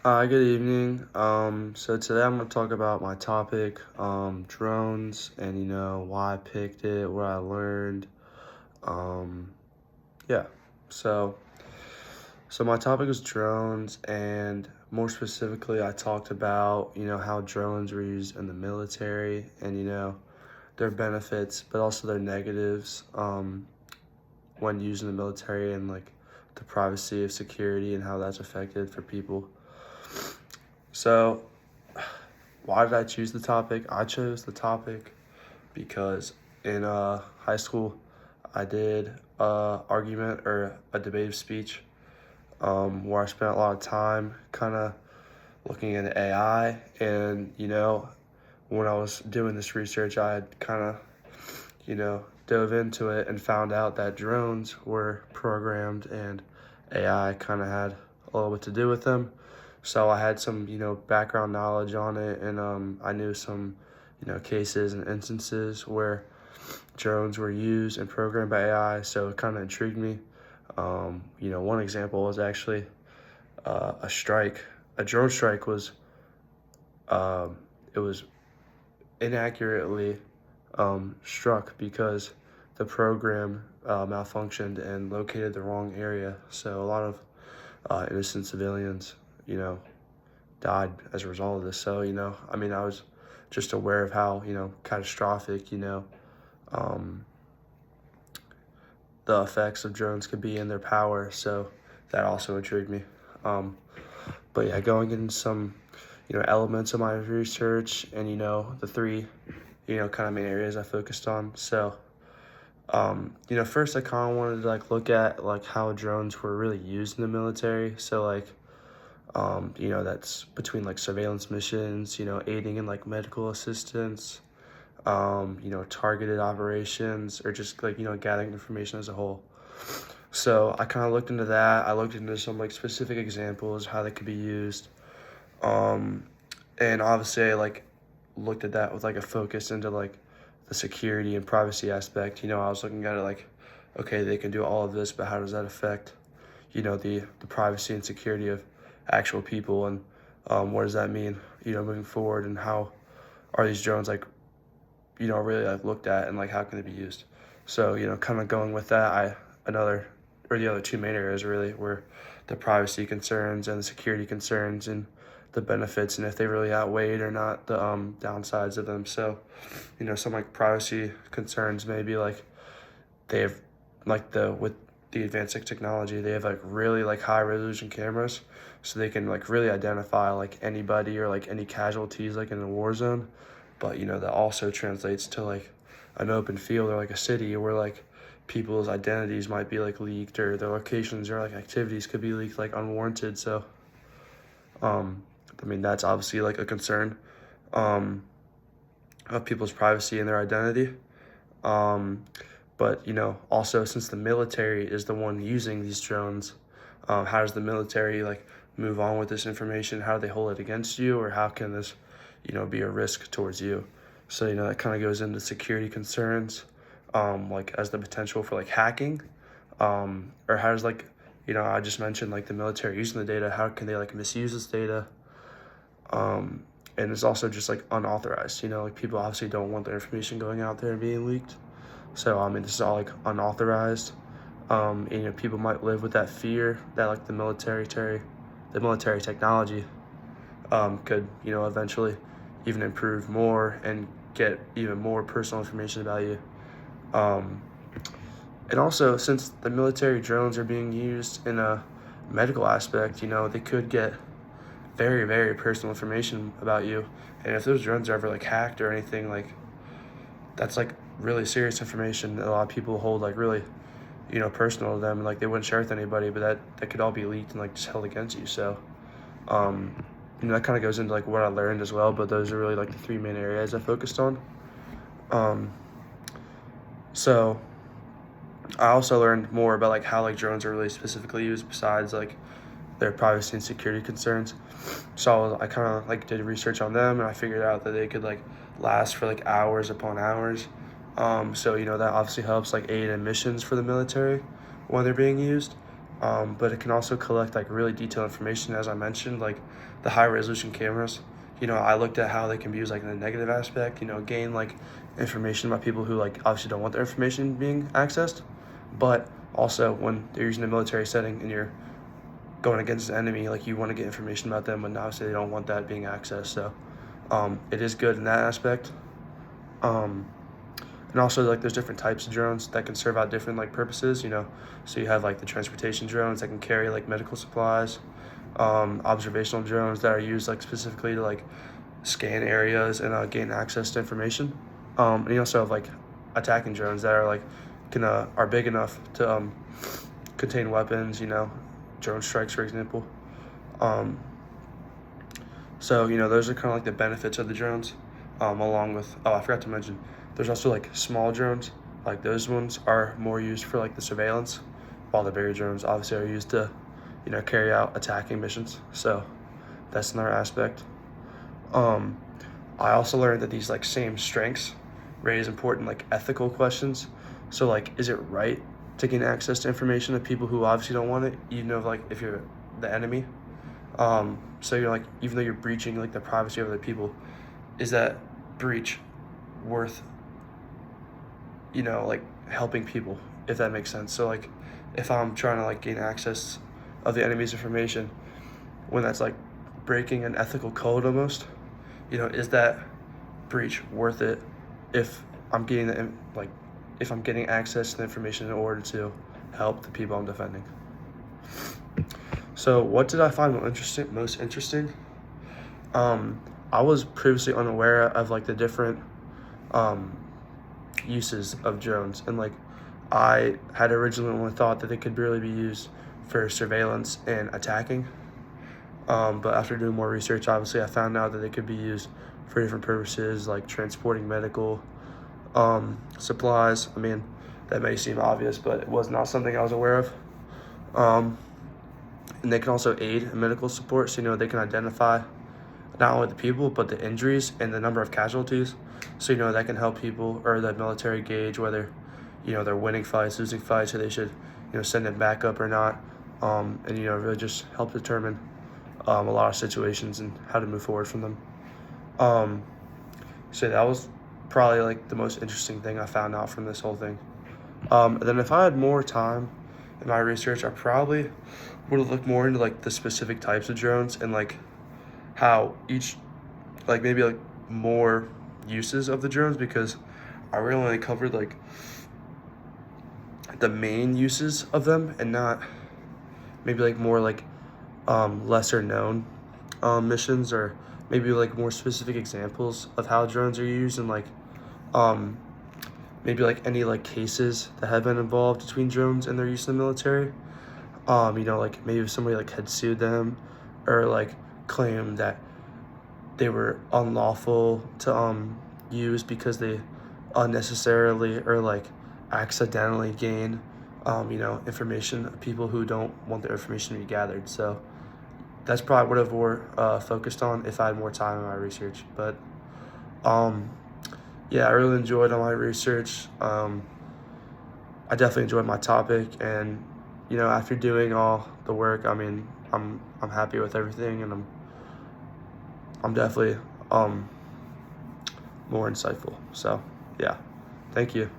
Good evening. So today I'm going to talk about my topic, drones, and why I picked it, what I learned. Um, yeah. So so my topic is drones, and more specifically, I talked about how drones were used in the military, and their benefits, but also their negatives. When used in the military, and like the privacy of security and how that's affected for people. So why did I choose the topic? I chose the topic because in high school, I did a argument or a debate speech where I spent a lot of time kind of looking into AI. And, when I was doing this research, I had kind of, dove into it and found out that drones were programmed and AI kind of had a little bit to do with them. So I had some, background knowledge on it, and I knew some, cases and instances where drones were used and programmed by AI. So it kind of intrigued me. One example was actually a strike. A drone strike was it was inaccurately struck because the program malfunctioned and located the wrong area. So a lot of innocent civilians, you know, died as a result of this. So, I was just aware of how, catastrophic, um, the effects of drones could be in their power. So that also intrigued me. Um, but yeah, going into some, elements of my research and, the three, kind of main areas I focused on. So, first I kind of wanted to look at how drones were really used in the military. So that's between surveillance missions, aiding in medical assistance, targeted operations, or just gathering information as a whole. So I kind of looked into that. I looked into some specific examples, how they could be used. Um, and obviously I looked at that with a focus into the security and privacy aspect. I was looking at it okay, they can do all of this, but how does that affect, the privacy and security of actual people, and what does that mean, moving forward, and how are these drones really looked at, and how can they be used? So kind of going with that, the other two main areas really were the privacy concerns and the security concerns, and the benefits, and if they really outweighed or not the downsides of them. So some privacy concerns, maybe they have with the advanced technology, they have really high resolution cameras, so they can really identify anybody or any casualties in a war zone. But that also translates to an open field or a city where people's identities might be leaked, or their locations or activities could be leaked unwarranted. So that's obviously a concern of people's privacy and their identity. But also, since the military is the one using these drones, how does the military move on with this information? How do they hold it against you, or how can this be a risk towards you? So that kind of goes into security concerns, as the potential for hacking, or how does I just mentioned the military using the data. How can they misuse this data? And it's also just unauthorized. People obviously don't want their information going out there and being leaked. So this is all unauthorized. And people might live with that fear that the military technology could eventually even improve more and get even more personal information about you. And also, since the military drones are being used in a medical aspect, they could get very, very personal information about you. And if those drones are ever hacked or anything, that's really serious information that a lot of people hold really, personal to them, and they wouldn't share with anybody, but that could all be leaked and just held against you. So that kind of goes into what I learned as well, but those are really the three main areas I focused on. So I also learned more about how drones are really specifically used besides their privacy and security concerns. So I kind of did research on them, and I figured out that they could last for hours upon hours. So that obviously helps aid in missions for the military when they're being used. but it can also collect like really detailed information, as I mentioned, like the high resolution cameras. I looked at how they can be used like in the negative aspect, gain like information about people who like obviously don't want their information being accessed, but also when they're using a military setting and you're going against an enemy, like you want to get information about them, but obviously they don't want that being accessed. So it is good in that aspect. And also like there's different types of drones that can serve out different like purposes, So you have like the transportation drones that can carry like medical supplies, observational drones that are used like specifically to like scan areas and gain access to information. And you also have like attacking drones that are like are big enough to contain weapons, drone strikes, for example. So those are kind of like the benefits of the drones, along with, I forgot to mention, there's also like small drones. Like those ones are more used for like the surveillance, while the bigger drones obviously are used to carry out attacking missions. So that's another aspect. I also learned that these like same strengths raise important like ethical questions. So like, is it right to gain access to information of people who obviously don't want it, even though like if you're the enemy? So you're like, even though you're breaching like the privacy of other people, is that breach worth like helping people, if that makes sense? So like if I'm trying to like gain access of the enemy's information, when that's like breaking an ethical code almost, is that breach worth it if I'm getting if I'm getting access to the information in order to help the people I'm defending? So what did I find most interesting? I was previously unaware of like the different uses of drones, and like I had originally only thought that they could really be used for surveillance and attacking. But after doing more research, obviously I found out that they could be used for different purposes, like transporting medical supplies. I mean, that may seem obvious, but it was not something I was aware of. And they can also aid in medical support, so they can identify not only the people but the injuries and the number of casualties. So that can help people or the military gauge whether they're winning fights, losing fights, or they should send it back up or not. And really just help determine a lot of situations and how to move forward from them. So that was probably like the most interesting thing I found out from this whole thing. And then if I had more time in my research, I probably would have looked more into like the specific types of drones and like how each, like maybe like more uses of the drones, because I really only covered like the main uses of them and not maybe like more like lesser known missions, or maybe like more specific examples of how drones are used, and like maybe like any like cases that have been involved between drones and their use in the military. Like maybe if somebody like had sued them or like claimed that they were unlawful to use because they unnecessarily or like accidentally gain information of people who don't want their information to be gathered. So that's probably what I've more focused on if I had more time in my research. But yeah, I really enjoyed all my research. I definitely enjoyed my topic, and after doing all the work, I mean, I'm happy with everything, and I'm definitely more insightful. So yeah, thank you.